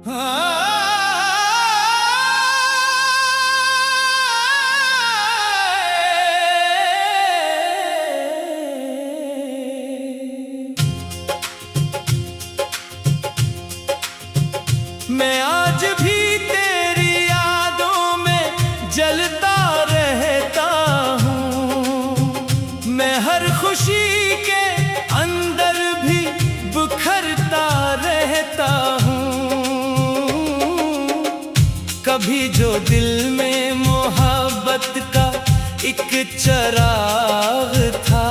मैं आज भी तेरी यादों में जलता रहता हूँ। मैं हर खुशी के अंदर भी बिखरता रहता हूँ। कभी जो दिल में मोहब्बत का एक चिराग था,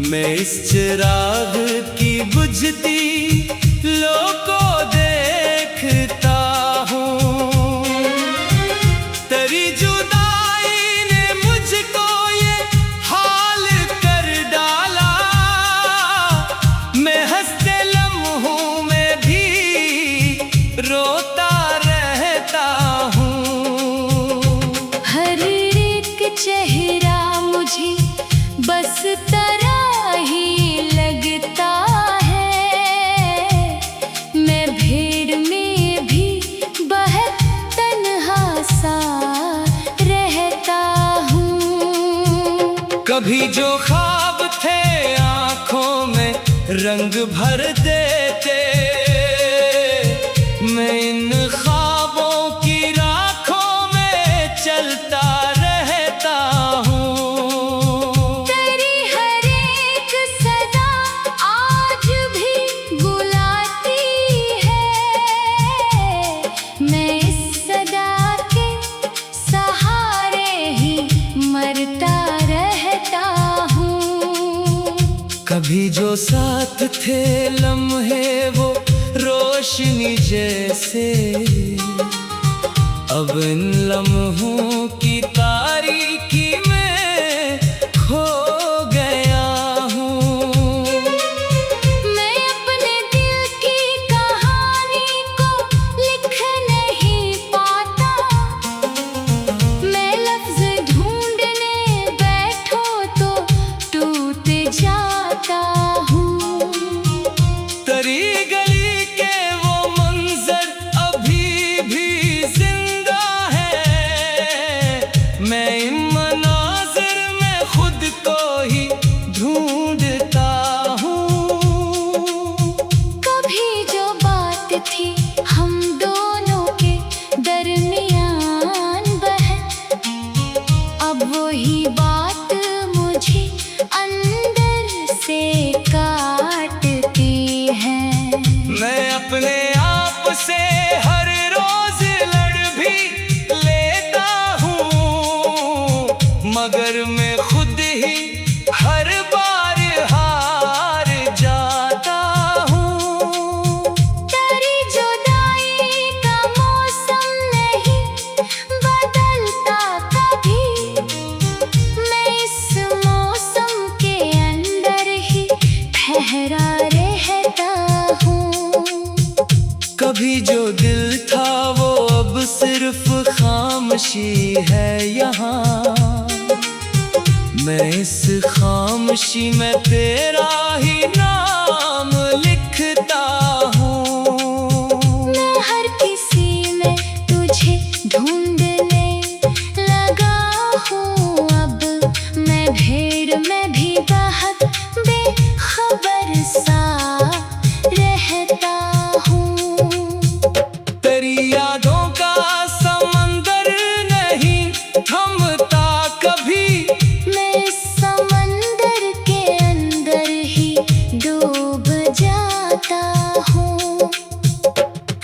मैं इस चिराग की बुझती लो को देखता हूँ। तेरी जुदाई ने मुझको ये हाल कर डाला। मैं हंसते लम्हों में भी रोता रहता हूँ। हर एक चेहरा मुझे बस तरह ही लगता कभी जो ख्वाब थे आँखों में रंग भर देते, मैं इन ख्वाबों की राखों में चलता रहता हूँ। तेरी हर एक सदा आज भी बुलाती है, मैं इस सदा के सहारे ही मरता कभी जो साथ थे लम्हे वो रोशनी जैसे, अब इन लम्हों की तारीकी में खो गया हूँ। मैं अपने दिल की कहानी को लिख नहीं पाता, मैं लफ्ज ढूंढने बैठो तो टूट जाता हूँ। तेरी गली के वो मंजर अभी भी जिंदा है, मैं इन मनाजिर में खुद को ही ढूंढता हूँ। कभी जो बात थी हम दोनों के दरमियान बहन, अब वही बात मुझे अंदर से काटती है। मैं अपने आप से हर रोज लड़ भी लेता हूँ, मगर मैं खुद ही हर बार हार जाता हूँ। तेरी जुदाई का मौसम नहीं बदलता कभी, मैं इस मौसम के अंदर ही ठहरा रहता हूँ। कभी जो दिल था वो अब सिर्फ खामोशी है यहाँ, मैं इस खामोशी में तेरा ही नाम लिखता हूँ। मैं हर किसी में तुझे ढूंढने लगा हूँ, अब मैं भीड़ में भी बहुत बेखबर सा रहता हूँ। तेरी यादों का समंदर नहीं थमता कभी, मैं इस समंदर के अंदर ही डूब जाता हूँ।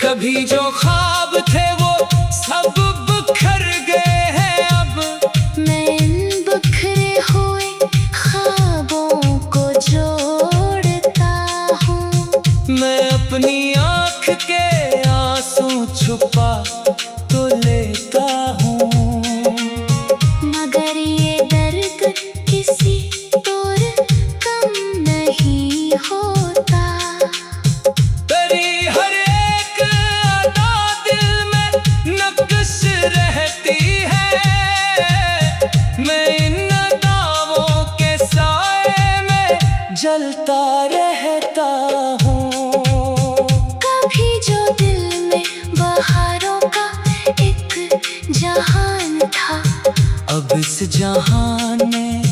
कभी जो ख्वाब थे वो सब बिखर गए हैं, अब मैं इन बिखरे हुए ख्वाबों को जोड़ता हूँ। मैं अपनी आँख के आंसू छुपा तो लेता हूँ, मगर ये दर्द किसी और कम नहीं होता। तेरी हर एक अदा दिल में नक्श रहती है, मैं इन दावों के साए में जलता रहता हूँ। जहां में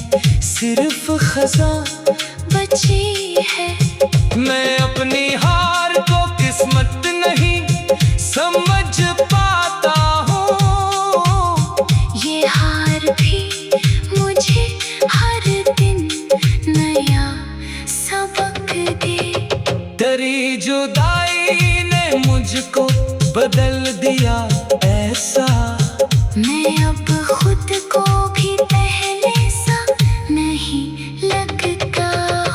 सिर्फ खजा बची है। मैं अपनी हार को किस्मत नहीं समझ पाता हूँ। ये हार भी मुझे हर दिन नया सबक दे। तेरी जुदाई ने मुझको बदल दिया ऐसा, मैं अब खुद को भी पहले सा नहीं लगता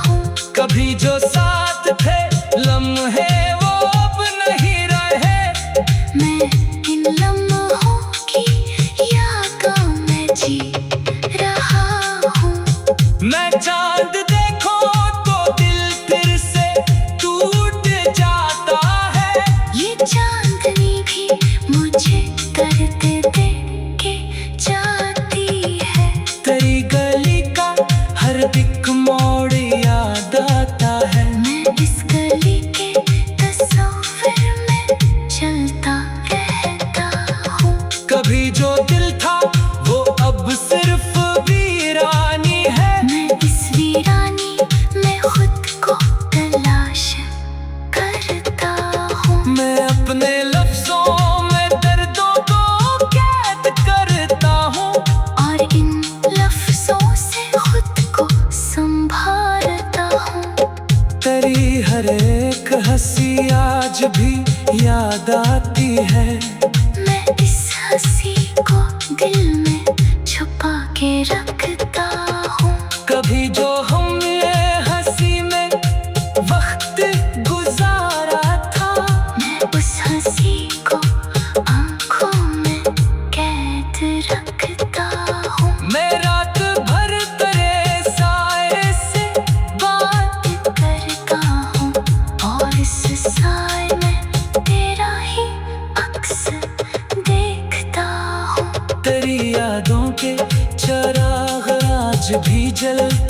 हूँ। कभी जो साथ थे लम्हे वो अब नहीं रहे। मैं इन लम्हों की यादों में जी रहा हूँ। मैं चांद देखो तो दिल फिर से टूट जाता है। ये चांदनी भी मुझे दर्द दे के जाती है। तेरी गली का हर दिक मोड़ याद आता है। मैं इस गली के तस्वीर में चलता रहता हूँ। कभी जो दिल था वो अब सिर्फ वीरानी है। मैं इस वीरानी में खुद को तलाश करता हूँ। मैं अपने लफ्जों में दर्दों को कैद करता हूँ और इन लफ्जों से खुद को संभालता हूँ। तेरी हर एक हंसी आज भी याद आती है। मैं इस हंसी को दिल में छुपा के रखता हूँ। कभी जो हमने हंसी में वक्त गुजारा था, मैं उस हंसी को आंखों में कैद रखता हूँ। मैं रात भर तेरे साए से बात करता हूँ और इस साए में तेरा ही अक्स देखता हूँ। तेरी यादों के चिराग आज भी जलते